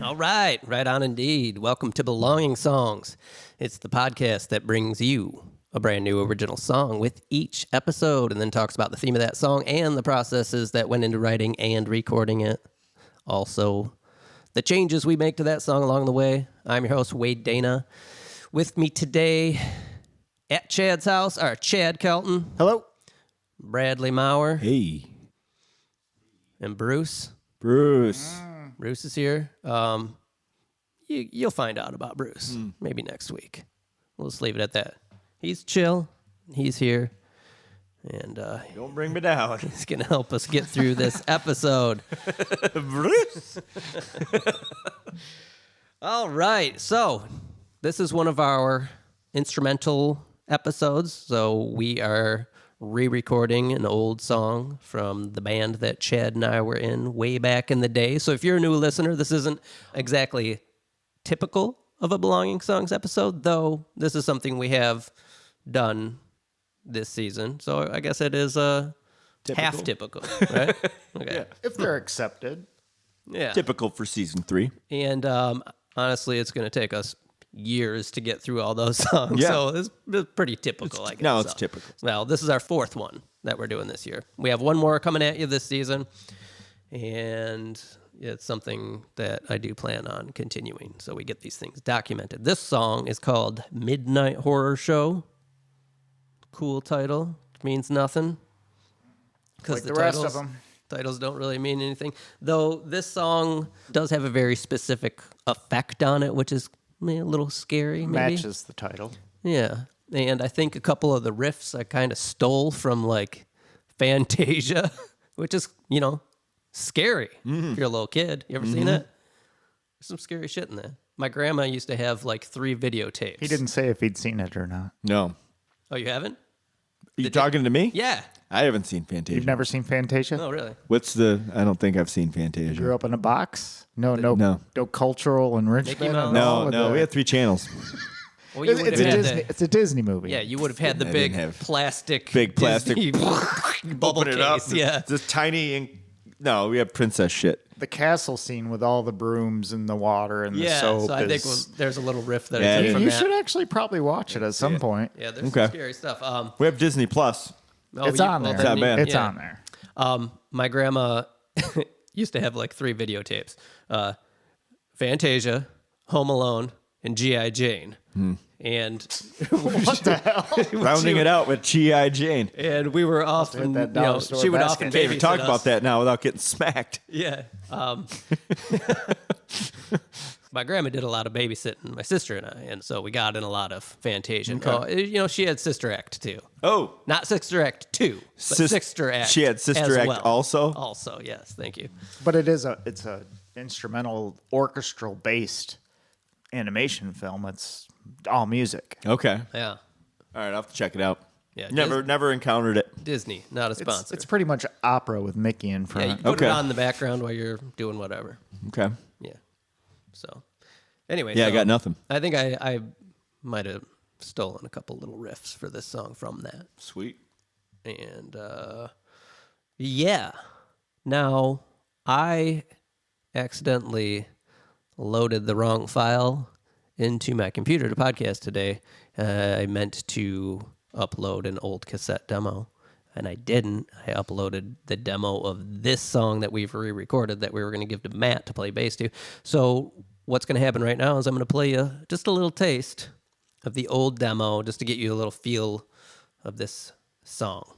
All right, right on indeed. Welcome to Belonging Songs. It's the podcast that brings you a brand new original song with each episode and then talks about the theme of that song and the processes that went into writing and recording it. Also, the changes we make to that song along the way. I'm your host, Wade Dana. With me today at Chad's house are Chad Kelton. Hello. Bradley Maurer. Hey. And Bruce. Bruce is here. You'll find out about Bruce maybe next week. We'll just leave it at that. He's chill. He's here. And Don't bring me down. he's going to help us get through this episode. Bruce. All right. So this is one of our instrumental episodes. So we are re-recording an old song from the band that Chad and I were in way back in the day. So if you're a new listener, this isn't exactly typical of a Belonging Songs episode, though this is something we have done this season. So I guess it is half typical, right? Okay. Yeah, if they're accepted. Yeah. Typical for season 3. And honestly, it's going to take us years to get through all those songs. Yeah. So it's pretty typical, I guess. No, it's So, typical. Well, this is our fourth one that we're doing this year. We have one more coming at you this season, and it's something that I do plan on continuing, so we get these things documented. This song is called Midnight Horror Show. Cool title. Means nothing. Like the rest of them. Titles don't really mean anything. Though this song does have a very specific effect on it, which is a little scary, maybe. Matches the title. Yeah. And I think a couple of the riffs I kind of stole from, like, Fantasia, which is, scary if you're a little kid. You ever seen it? There's some scary shit in there. My grandma used to have, like, 3 videotapes. He didn't say if he'd seen it or not. No. Oh, you haven't? You talking to me? Yeah. I haven't seen Fantasia. You've never seen Fantasia? Oh, really? I don't think I've seen Fantasia. Grew up in a box? No cultural enrichment? Mickey Mouse? at all No, with we had 3 channels. Well, you would It's have a had Disney. It's a Disney movie. Yeah, you would have had the I big didn't have- plastic Disney bubble Open it up. case. Yeah. Just tiny. No, we have princess shit. The castle scene with all the brooms and the water and the Yeah, soap so I think is... there's a little riff that Yeah, I took from You that. should actually probably watch it at some point. Yeah, there's Okay. some scary stuff. We have Disney Plus. It's on there. It's not bad. It's on there. My grandma used to have like 3 videotapes. Fantasia, Home Alone, and G.I. Jane. And What the hell? Rounding it out with G.I. Jane. and we were often, that dollar store she would basket. often Can't even talk babysit about us. that now without getting smacked. Yeah. My grandma did a lot of babysitting, my sister and I, and so we got in a lot of Fantasia. Oh, she had Sister Act too. Oh. Not Sister Act 2, but Sister Act. She had Sister as Act well. also? Also, yes, thank you. But it's a instrumental, orchestral based animation film. It's all music. Okay. Yeah. All right, I'll have to check it out. Yeah, Never encountered it. Disney, not a sponsor. It's pretty much opera with Mickey in yeah, front. you put Okay. it on in the background while you're doing whatever. Okay. Yeah. So, anyway. Yeah, so I got nothing. I think I might have stolen a couple little riffs for this song from that. Sweet. And, yeah. Now, I accidentally loaded the wrong file into my computer to podcast today. I meant to upload an old cassette demo, and I didn't. I uploaded the demo of this song that we've re-recorded that we were going to give to Matt to play bass to. So what's going to happen right now is I'm going to play you just a little taste of the old demo just to get you a little feel of this song.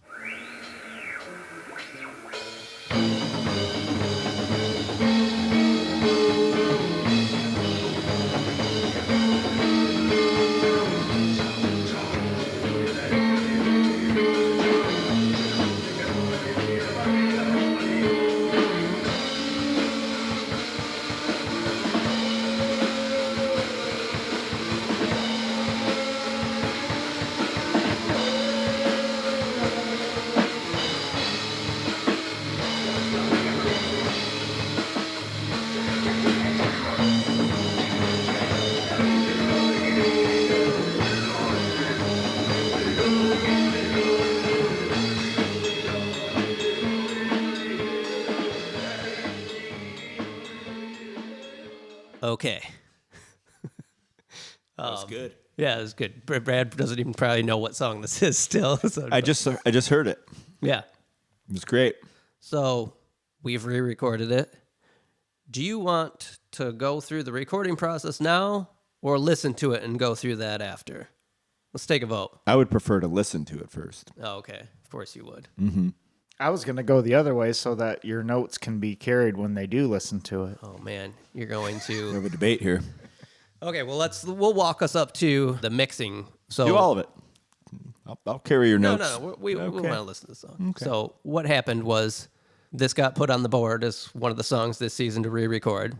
Okay. That was good. Yeah, it was good. Brad doesn't even probably know what song this is still. So, I just heard it. yeah. It was great. So we've re-recorded it. Do you want to go through the recording process now or listen to it and go through that after? Let's take a vote. I would prefer to listen to it first. Oh, okay. Of course you would. I was going to go the other way so that your notes can be carried when they do listen to it. Oh, man. You're going We to... have a debate here. Okay, well, we'll walk us up to the mixing. So Do all of it. I'll carry your No, notes. no, we want to listen to the song. Okay. So what happened was this got put on the board as one of the songs this season to re-record.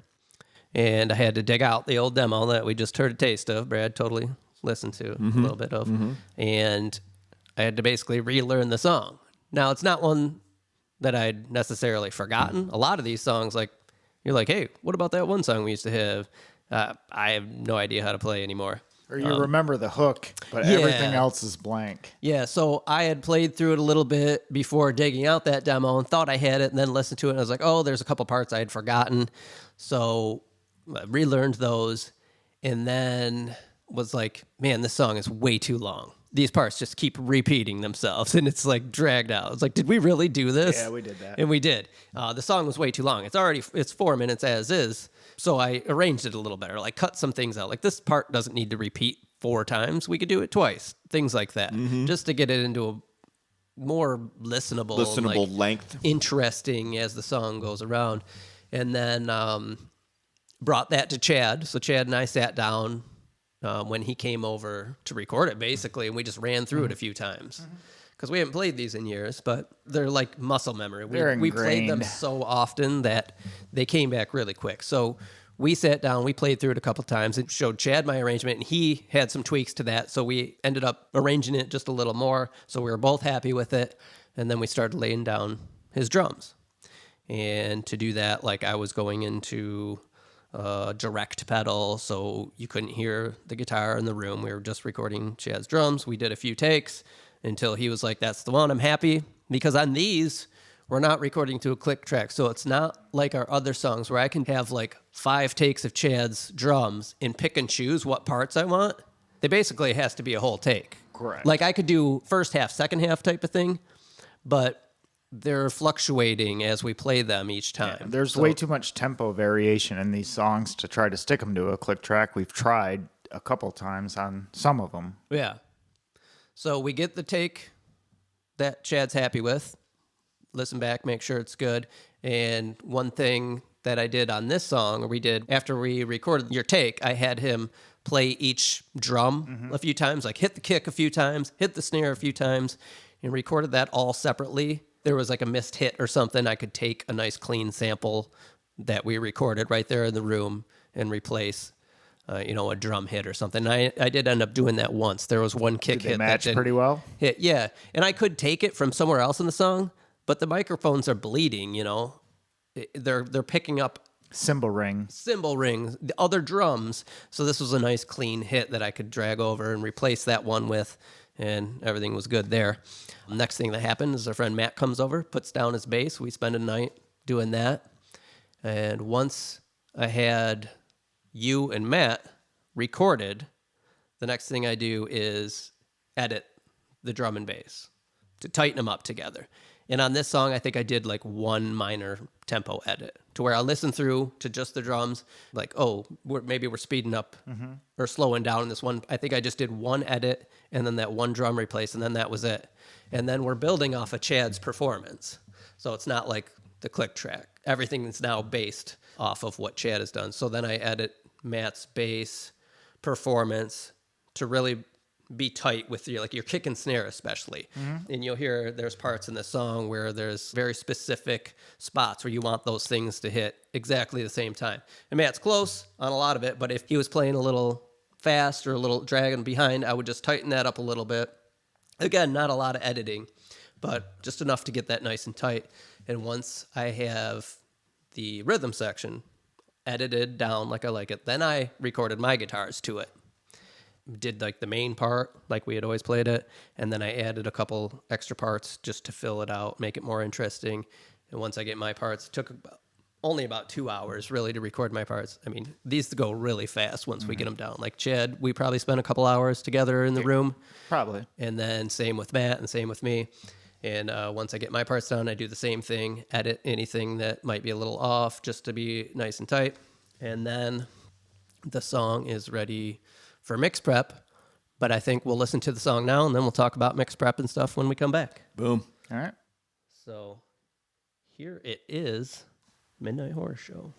And I had to dig out the old demo that we just heard a taste of. Brad totally listened to a little bit of. And I had to basically relearn the song. Now, it's not one that I'd necessarily forgotten. A lot of these songs, like, you're like, hey, what about that one song we used to have? I have no idea how to play anymore. Or you remember the hook, but everything Yeah. else is blank. Yeah, so I had played through it a little bit before digging out that demo and thought I had it, and then listened to it, and I was like, oh, there's a couple parts I had forgotten. So I relearned those, and then was like, man, this song is way too long. These parts just keep repeating themselves, and it's like dragged out. It's like, did we really do this? Yeah, we did that. And we did. The song was way too long. It's 4 minutes as is. So I arranged it a little better, like cut some things out. Like this part doesn't need to repeat 4 times. We could do it twice. Things like that, just to get it into a more listenable like, length. interesting as the song goes around. And then brought that to Chad. So Chad and I sat down when he came over to record it, basically, and we just ran through it a few times. Because we haven't played these in years, but they're like muscle memory. We played them ingrained. so often that they came back really quick. So we sat down, we played through it a couple times, and showed Chad my arrangement, and he had some tweaks to that. So we ended up arranging it just a little more. So we were both happy with it. And then we started laying down his drums. And to do that, like I was going into direct pedal, so you couldn't hear the guitar in the room. We were just recording Chad's drums. We did a few takes until he was like, that's the one, I'm happy. Because on these, we're not recording to a click track, so it's not like our other songs where I can have like 5 takes of Chad's drums and pick and choose what parts I want. They basically has to be a whole take. Correct. Like I could do first half, second half type of thing, but they're fluctuating as we play them each time. There's way too much tempo variation in these songs to try to stick them to a click track. We've tried a couple times on some of them. Yeah. So we get the take that Chad's happy with, listen back, make sure it's good. And one thing that I did on this song, or we did after we recorded your take, I had him play each drum a few times, like hit the kick a few times, hit the snare a few times, and recorded that all separately. There was like a missed hit or something, I could take a nice clean sample that we recorded right there in the room and replace a drum hit or something. And I did end up doing that once. There was one kick Did they hit match that pretty well? hit, yeah. And I could take it from somewhere else in the song, but the microphones are bleeding, They're picking up Cymbal ring. cymbal rings, the other drums. So this was a nice clean hit that I could drag over and replace that one with, and everything was good there. Next thing that happened is our friend Matt comes over, puts down his bass. We spend a night doing that. And once I had you and Matt recorded, the next thing I do is edit the drum and bass to tighten them up together. And on this song, I think I did like one minor tempo edit to where I listen through to just the drums, like, maybe we're speeding up or slowing down in this one. I think I just did one edit and then that one drum replace, and then that was it. And then we're building off of Chad's performance. So it's not like the click track. Everything is now based off of what Chad has done. So then I edit Matt's bass performance to really be tight with your kick and snare especially. And you'll hear there's parts in the song where there's very specific spots where you want those things to hit exactly the same time. And Matt's close on a lot of it, but if he was playing a little fast or a little dragging behind, I would just tighten that up a little bit. Again, not a lot of editing, but just enough to get that nice and tight. And once I have the rhythm section edited down like I like it, then I recorded my guitars to it. Did like the main part like we had always played it, and then I added a couple extra parts just to fill it out, make it more interesting. And once I get my parts, it took only about 2 hours really to record my parts. I mean, these go really fast once we get them down. Like Chad, we probably spent a couple hours together in the room. Probably. And then same with Matt and same with me. And once I get my parts done, I do the same thing, edit anything that might be a little off just to be nice and tight. And then the song is ready for mix prep. But I think we'll listen to the song now, and then we'll talk about mix prep and stuff when we come back. Boom. All right. So here it is, Midnight Horror Show.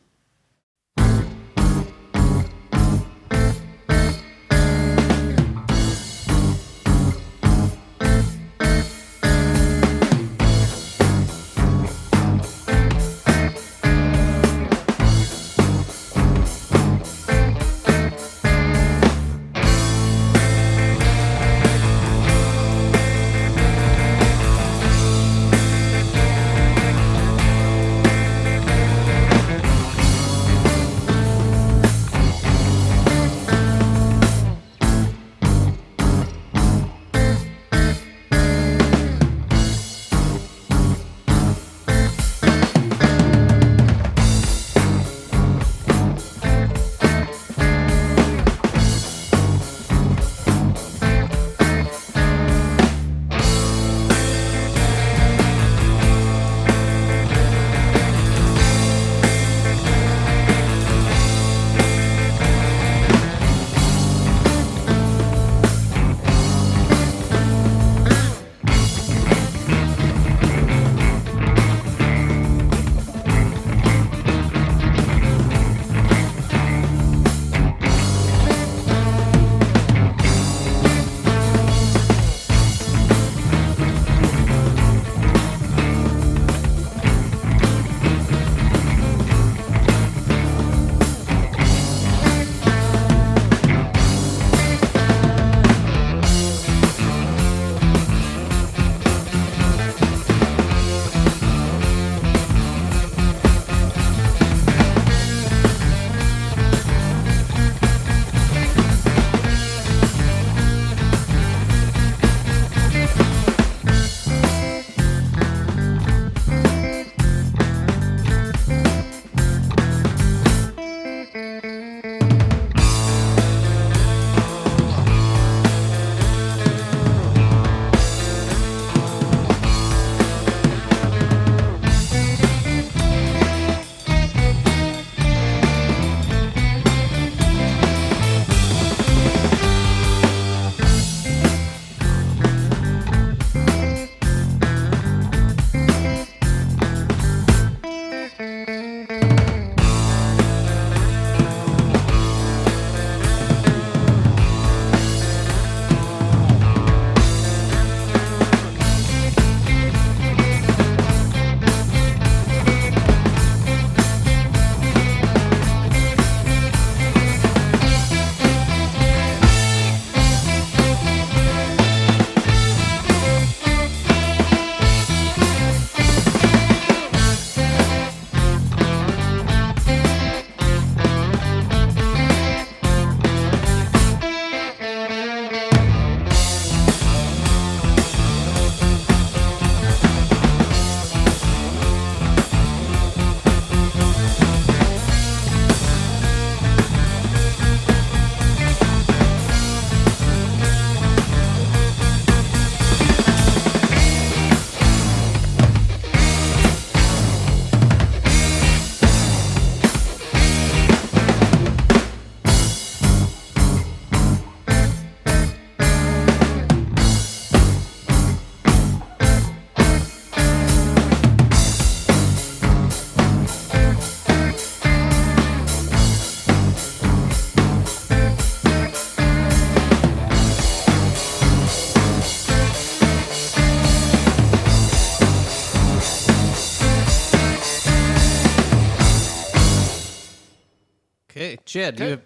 Okay, Chad, do you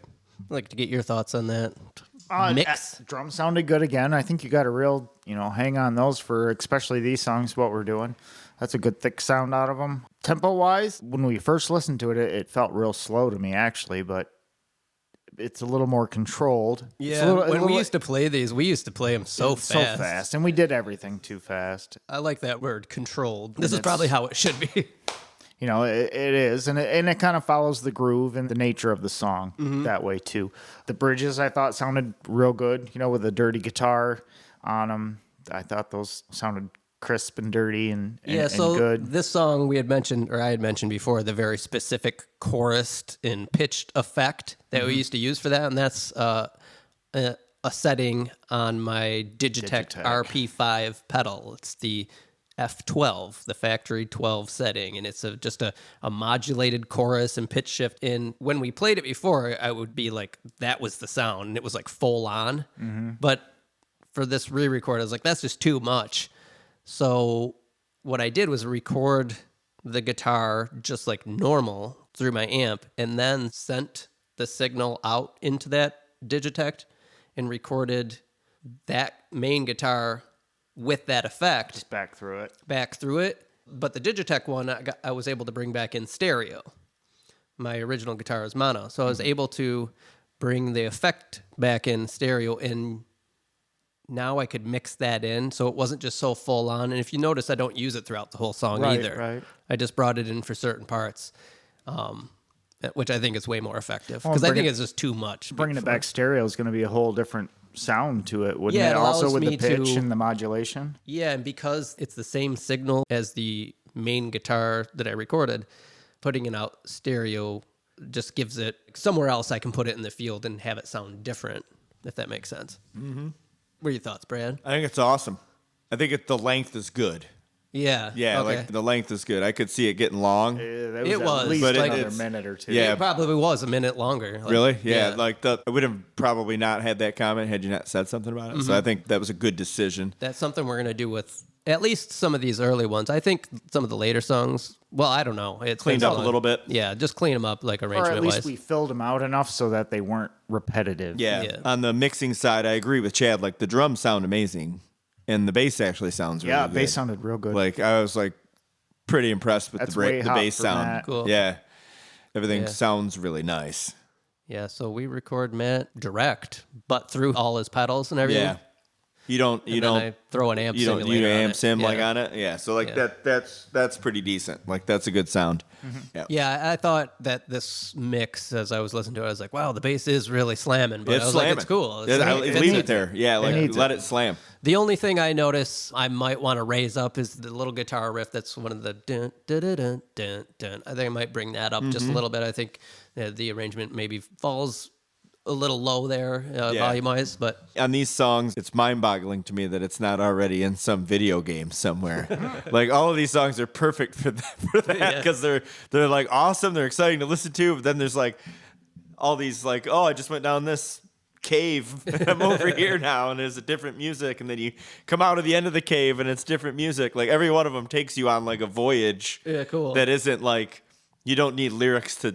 like to get your thoughts on that mix? Drum sounded good again. I think you got a real, hang on those for especially these songs, what we're doing. That's a good thick sound out of them. Tempo-wise, when we first listened to it, it felt real slow to me, actually, but it's a little more controlled. Yeah, when we used to play these, we used to play them so fast. So fast, and we did everything too fast. I like that word, controlled. This is probably how it should be. You know, it is, and it kind of follows the groove and the nature of the song that way too. The bridges I thought sounded real good, you know, with a dirty guitar on them. I thought those sounded crisp and dirty and so good. this song we had mentioned, or I had mentioned before, the very specific chorused and pitched effect that we used to use for that, and that's a setting on my Digitech RP5 pedal. It's the F12, the factory 12 setting, and it's just a modulated chorus and pitch shift. And when we played it before, I would be like, that was the sound, and it was like full on. But for this re-record, I was like, that's just too much. So what I did was record the guitar just like normal through my amp, and then sent the signal out into that Digitech and recorded that main guitar with that effect. Just back through it. But the Digitech one, I was able to bring back in stereo. My original guitar is mono. So I was able to bring the effect back in stereo, and now I could mix that in so it wasn't just so full on. And if you notice, I don't use it throughout the whole song either. Right. I just brought it in for certain parts, which I think is way more effective, because I think it's just too much. Bringing it back stereo is going to be a whole different sound to it, wouldn't Yeah, it? it Also allows with the me pitch to- and the modulation. Yeah, and because it's the same signal as the main guitar that I recorded, putting it out stereo just gives it somewhere else I can put it in the field and have it sound different, if that makes sense. What are your thoughts, Brad? I think it's awesome. I think the length is good. Yeah. Yeah, okay. like the length is good. I could see it getting long. That It was, at least but another it's- minute or two. Yeah. It probably was a minute longer. Like, Really? Yeah. I would have probably not had that comment had you not said something about it. So I think that was a good decision. That's something we're going to do with at least some of these early ones. I think some of the later songs, well, I don't know. It's Cleaned been up so a long. little bit. Yeah, just clean them up like Or arrangement at least wise. we filled them out enough so that they weren't repetitive. Yeah. Yeah. On the mixing side, I agree with Chad. Like the drums sound amazing, and the bass actually sounds really Yeah, good. bass sounded real good. Like I was like pretty impressed with That's the way hot bass for sound. Matt. Cool. Yeah. Everything Yeah. sounds really nice. Yeah, so we record Matt direct, but through all his pedals and everything. Yeah. You don't And then I throw an amp simulator on amp it. sim like Yeah. on it. Yeah. So like Yeah. that's pretty decent. Like that's a good sound. Yeah. Yeah, I thought that this mix, as I was listening to it, I was like, wow, the bass is really slamming, but It's I was slamming. like, it's cool. Yeah, fits leave in. it there. Yeah, like needs let it. it slam. The only thing I notice I might want to raise up is the little guitar riff. That's one of the dun, dun, dun, dun, dun, dun. I think I might bring that up just a little bit. I think the arrangement maybe falls a little low there, volume-wise, but On these songs, it's mind-boggling to me that it's not already in some video game somewhere. Like all of these songs are perfect for that because they're like awesome, they're exciting to listen to. But then there's like all these like, oh, I just went down this cave and I'm over here now, and there's a different music, and then you come out of the end of the cave and it's different music. Like every one of them takes you on like a voyage. Yeah, cool. That isn't like. You don't need lyrics to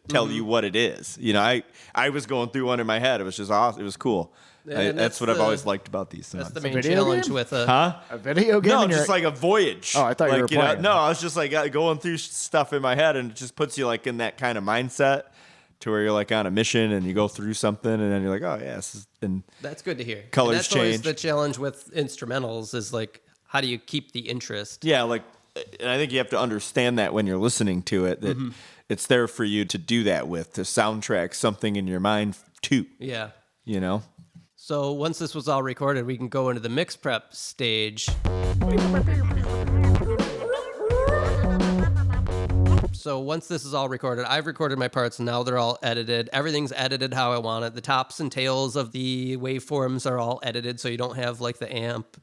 tell you what it is. You know, I was going through one in my head. It was just awesome. It was cool. And That's what I've always liked about these songs. that's the main video challenge game? with Huh? A video game? No, and you're- just like a voyage. Oh, I thought you like, were playing. No, I was just like going through stuff in my head, and it just puts you like in that kind of mindset to where you're like on a mission and you go through something, and then you're like, oh yeah, and That's good to hear. Colors And that's always change. the challenge with instrumentals is like, how do you keep the interest? yeah, like, and I think you have to understand that when you're listening to it, that it's there for you to do that with, to soundtrack something in your mind too. Yeah. You know. So once this was all recorded, we can go into the mix prep stage. So once this is all recorded, I've recorded my parts, and now they're all edited. Everything's edited how I want it. The tops and tails of the waveforms are all edited, so you don't have like the amp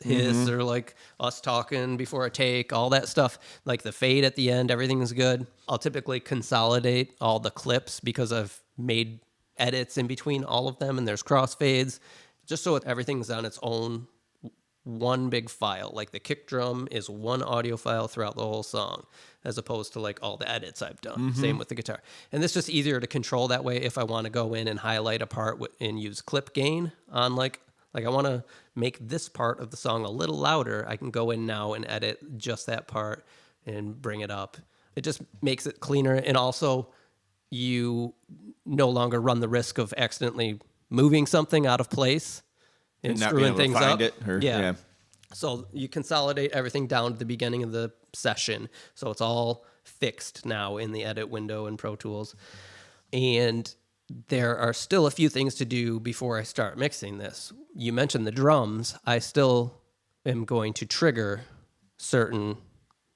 hiss or like us talking before a take, all that stuff. Like the fade at the end, everything's good. I'll typically consolidate all the clips because I've made edits in between all of them, and there's crossfades, just so everything's on its own one big file. Like the kick drum is one audio file throughout the whole song, as opposed to like all the edits I've done. Same with the guitar. And this is just easier to control that way if I want to go in and highlight a part and use clip gain on like I want to make this part of the song a little louder. I can go in now and edit just that part and bring it up. It just makes it cleaner. And also you no longer run the risk of accidentally moving something out of place and not being screwing able to things find up. it, or- yeah. So you consolidate everything down to the beginning of the session. So it's all fixed now in the edit window in Pro Tools. And there are still a few things to do before I start mixing this. You mentioned the drums. I still am going to trigger certain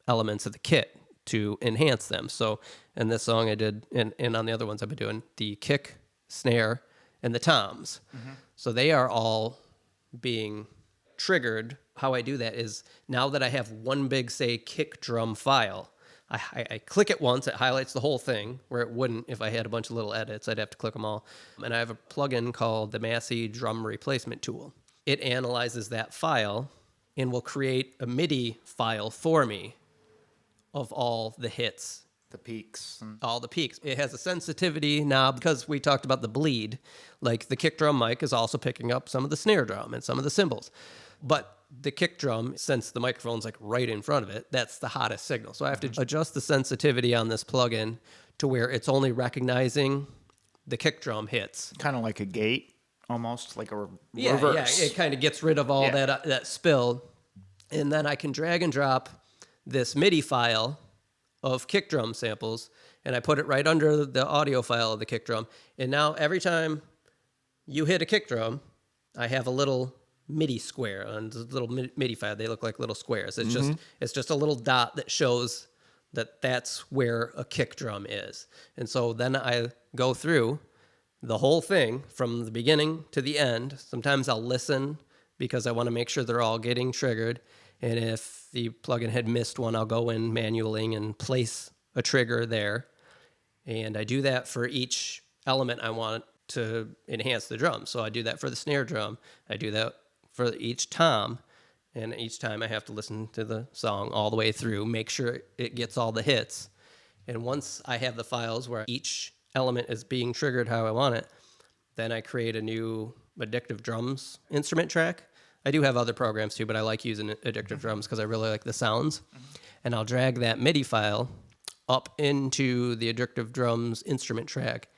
elements of the kit to enhance them. So in this song I did, and on the other ones I've been doing, the kick, snare, and the toms. So they are all being triggered. How I do that is now that I have one big, say, kick drum file, I click it once, it highlights the whole thing, where it wouldn't if I had a bunch of little edits. I'd have to click them all. And I have a plugin called the Massey Drum Replacement Tool. It analyzes that file and will create a MIDI file for me of all the hits. The peaks. All the peaks. It has a sensitivity now because we talked about the bleed. Like the kick drum mic is also picking up some of the snare drum and some of the cymbals. But the kick drum, since the microphone's like right in front of it, that's the hottest signal. So I have to adjust the sensitivity on this plugin to where it's only recognizing the kick drum hits. Kind of like a gate, almost like a Yeah, reverse. it kind of gets rid of all that spill. And then I can drag and drop this MIDI file of kick drum samples, and I put it right under the audio file of the kick drum. And now every time you hit a kick drum, I have a little MIDI square on the little MIDI file. They look like little squares. It's just a little dot that shows that that's where a kick drum is. And so then I go through the whole thing from the beginning to the end. Sometimes I'll listen because I want to make sure they're all getting triggered. And if the plugin had missed one, I'll go in manually and place a trigger there. And I do that for each element I want to enhance the drum. So I do that for the snare drum. I do that for each tom. And each time I have to listen to the song all the way through, make sure it gets all the hits. And once I have the files where each element is being triggered how I want it, then I create a new Addictive Drums instrument track. I do have other programs too, but I like using Addictive Drums because I really like the sounds. And I'll drag that MIDI file up into the Addictive Drums instrument track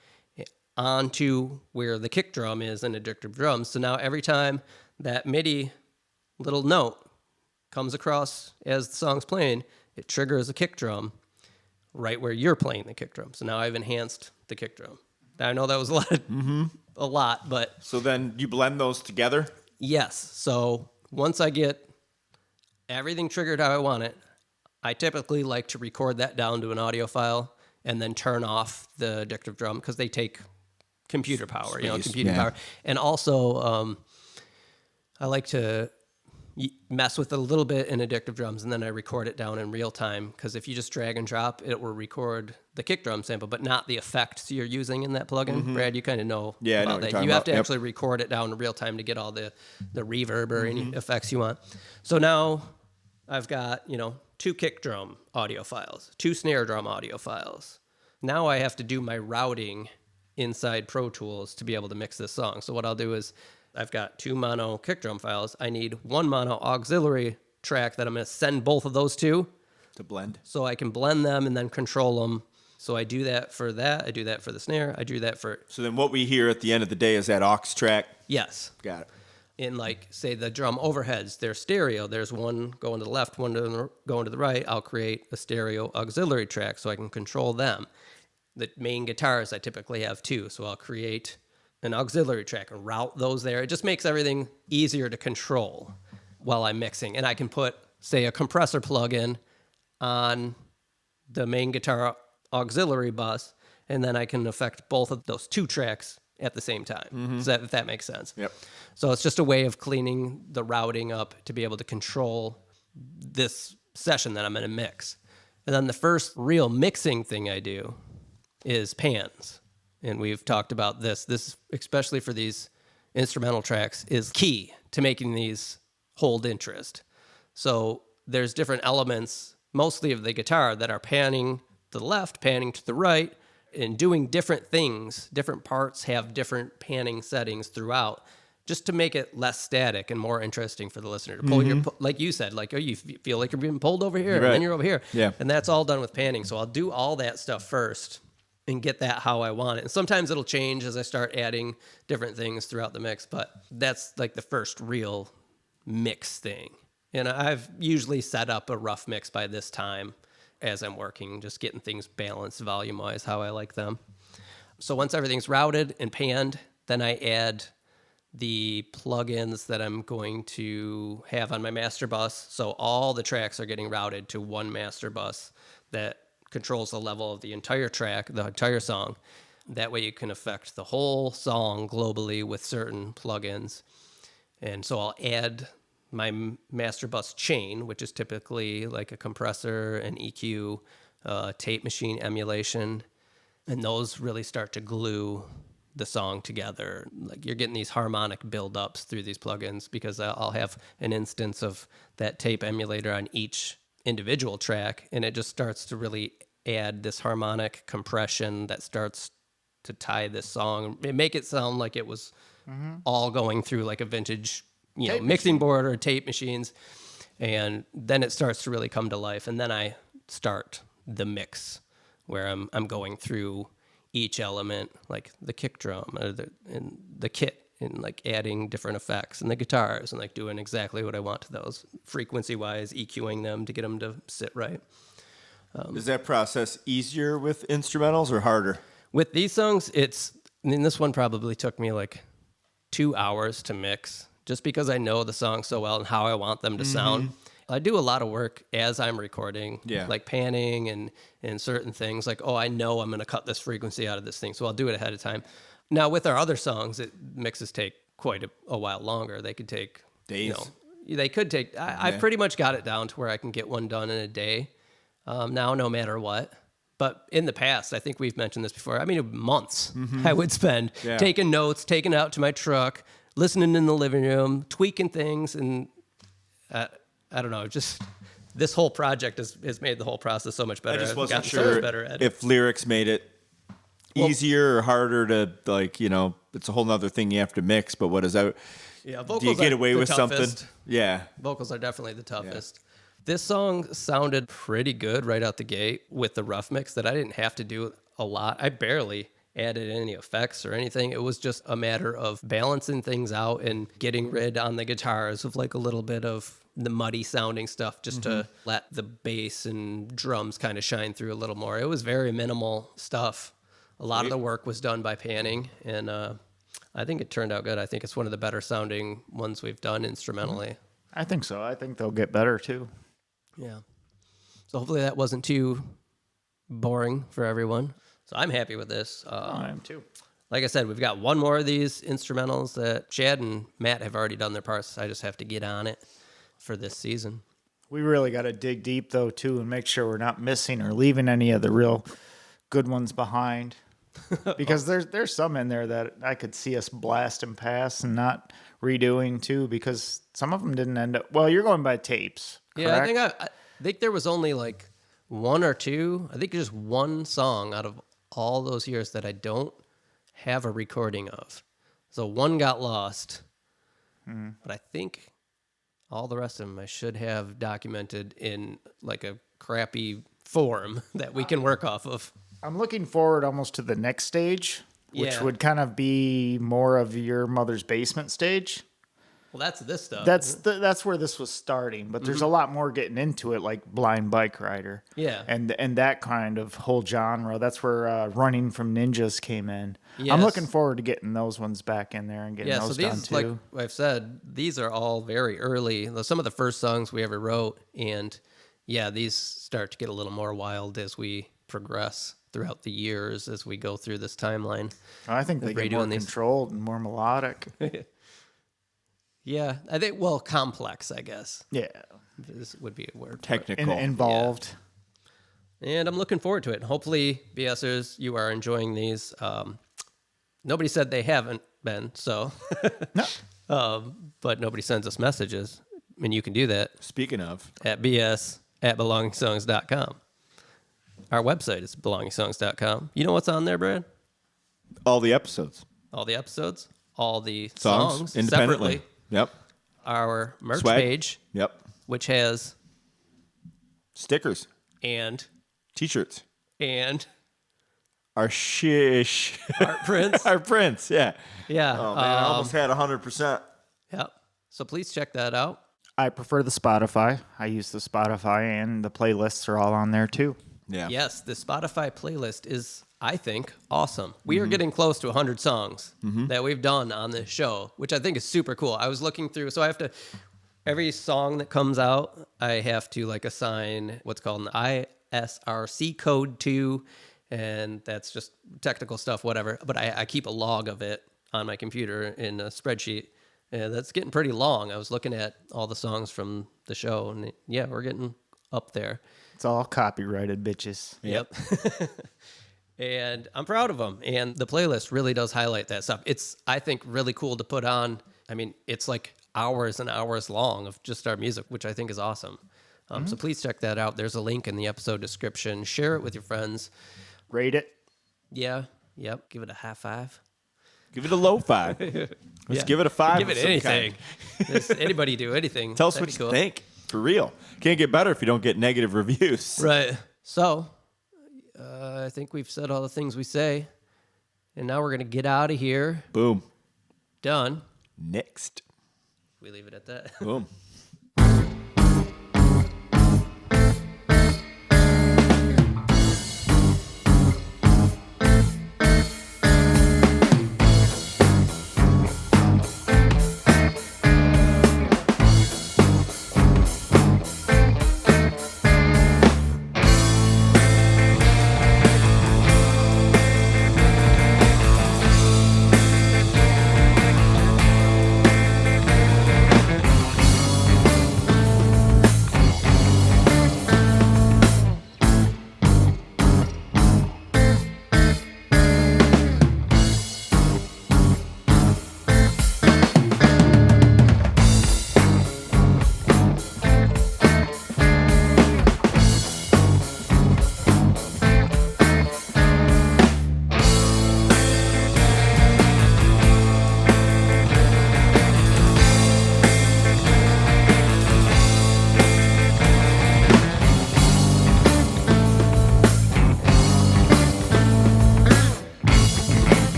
onto where the kick drum is in Addictive Drums. So now every time that MIDI little note comes across as the song's playing, it triggers a kick drum right where you're playing the kick drum. So now I've enhanced the kick drum. I know that was a lot, but... So then you blend those together? Yes. So once I get everything triggered how I want it, I typically like to record that down to an audio file and then turn off the Addictive Drum because they take computer power, computer power. And also, I like to mess with it a little bit in Addictive Drums, and then I record it down in real time, because if you just drag and drop, it will record the kick drum sample, but not the effects you're using in that plugin. Brad, you kind of know about that. You have to actually record it down in real time to get all the reverb or any effects you want. So now I've got, 2 kick drum audio files, 2 snare drum audio files. Now I have to do my routing inside Pro Tools to be able to mix this song. So what I'll do is I've got 2 mono kick drum files. I need 1 mono auxiliary track that I'm going to send both of those to blend. So I can blend them and then control them. So I do that for that. I do that for the snare. I do that for... So then what we hear at the end of the day is that aux track? Yes. Got it. In, say, the drum overheads, they're stereo. There's one going to the left, one going to the right. I'll create a stereo auxiliary track so I can control them. The main guitars, I typically have 2. So I'll create an auxiliary track and route those there. It just makes everything easier to control while I'm mixing. And I can put, say, a compressor plug-in on the main guitar auxiliary bus, and then I can affect both of those 2 tracks at the same time. So if that makes sense. Yep. So it's just a way of cleaning the routing up to be able to control this session that I'm going to mix. And then the first real mixing thing I do is pans. And we've talked about this. This, especially for these instrumental tracks, is key to making these hold interest. So there's different elements, mostly of the guitar, that are panning to the left, panning to the right, and doing different things. Different parts have different panning settings throughout, just to make it less static and more interesting for the listener to pull your, like you said, you feel like you're being pulled over here, and then you're over here. Yeah. And that's all done with panning. So I'll do all that stuff first and get that how I want it. And sometimes it'll change as I start adding different things throughout the mix, but that's like the first real mix thing. And I've usually set up a rough mix by this time as I'm working, just getting things balanced volume-wise, how I like them. So once everything's routed and panned, then I add the plugins that I'm going to have on my master bus. So all the tracks are getting routed to one master bus that controls the level of the entire track, the entire song. That way you can affect the whole song globally with certain plugins. And so I'll add my master bus chain, which is typically like a compressor, an EQ, tape machine emulation, and those really start to glue the song together. Like you're getting these harmonic build-ups through these plugins because I'll have an instance of that tape emulator on each individual track, and it just starts to really add this harmonic compression that starts to tie this song and make it sound like it was all going through like a vintage, mixing board or tape machines. And then it starts to really come to life. And then I start the mix where I'm going through each element, like the kick drum and the kit, and like adding different effects and the guitars and like doing exactly what I want to those frequency wise, EQing them to get them to sit right. Is that process easier with instrumentals or harder? With these songs, this one probably took me like 2 hours to mix just because I know the song so well and how I want them to sound. I do a lot of work as I'm recording, like panning and certain things. Like, I know I'm going to cut this frequency out of this thing, so I'll do it ahead of time. Now, with our other songs, mixes take quite a while longer. They could take days. They could take. I've pretty much got it down to where I can get one done in a day now, no matter what. But in the past, I think we've mentioned this before. I mean, months I would spend taking notes, taking it out to my truck, listening in the living room, tweaking things, and I don't know, just this whole project has made the whole process so much better. I just I've wasn't gotten so sure much better at it. if lyrics made it easier or harder to, like, it's a whole nother thing you have to mix, but what is out? Yeah, vocals do you get are away the with toughest. something? Yeah. Vocals are definitely the toughest. Yeah. This song sounded pretty good right out the gate with the rough mix that I didn't have to do a lot. I barely added any effects or anything. It was just a matter of balancing things out and getting rid on the guitars of like a little bit of the muddy sounding stuff just to let the bass and drums kind of shine through a little more. It was very minimal stuff. A lot of the work was done by panning, and I think it turned out good. I think it's one of the better sounding ones we've done instrumentally. I think so. I think they'll get better too. Yeah. So hopefully that wasn't too boring for everyone. So I'm happy with this. I am too. Like I said, we've got one more of these instrumentals that Chad and Matt have already done their parts. I just have to get on it for this season. We really got to dig deep though too and make sure we're not missing or leaving any of the real good ones behind. Because there's some in there that I could see us blasting past and not redoing too, because some of them didn't end up. Well, you're going by tapes, correct? Yeah, I think there was only like one or two. I think just one song out of all those years that I don't have a recording of. So one got lost, but I think all the rest of them I should have documented in like a crappy form that we can work off of. I'm looking forward almost to the next stage, which would kind of be more of your mother's basement stage. Well, that's this stuff. That's where this was starting, but there's a lot more getting into it, like Blind Bike Rider. Yeah. And that kind of whole genre. That's where Running from Ninjas came in. Yes. I'm looking forward to getting those ones back in there and getting those done too. Like I've said, these are all very early. Some of the first songs we ever wrote, and these start to get a little more wild as we progress throughout the years as we go through this timeline. I think they get more controlled and more melodic. Yeah, I think, complex, I guess. Yeah. This would be a word. Technical. Involved. Yeah. And I'm looking forward to it. Hopefully, BSers, you are enjoying these. Nobody said they haven't been, so. No. But nobody sends us messages. And you can do that. Speaking of. At bs@belongingsongs.com. Our website is belongingsongs.com. You know what's on there, Brad? All the episodes. All the episodes. All the songs independently. Separately. Yep. Our merch Swag. page. Yep. Which has stickers and T-shirts and our shish art prints. Our prints, yeah. Yeah. Oh man, I almost had 100%. Yep. So please check that out. I prefer the Spotify. I use the Spotify, and the playlists are all on there too. Yeah. Yes, the Spotify playlist is, I think, awesome. We are getting close to 100 songs that we've done on this show, which I think is super cool. I was looking through, so I have to, every song that comes out, I have to like assign what's called an ISRC code to, and that's just technical stuff, whatever. But I keep a log of it on my computer in a spreadsheet. And that's getting pretty long. I was looking at all the songs from the show, and yeah, we're getting up there. It's all copyrighted, bitches. Yep. And I'm proud of them. And the playlist really does highlight that stuff. It's, I think, really cool to put on. I mean, it's like hours and hours long of just our music, which I think is awesome. So please check that out. There's a link in the episode description. Share it with your friends. Rate it. Yeah. Yep. Give it a high five. Give it a low 5. Let's give it a 5. Give it of some anything. kind. Just anybody do anything. Tell us That'd what be you cool. think. For real. Can't get better if you don't get negative reviews. Right. So, I think we've said all the things we say. And now we're going to get out of here. Boom. Done. Next. We leave it at that. Boom.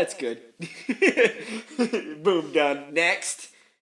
That's good. Boom, done. Next.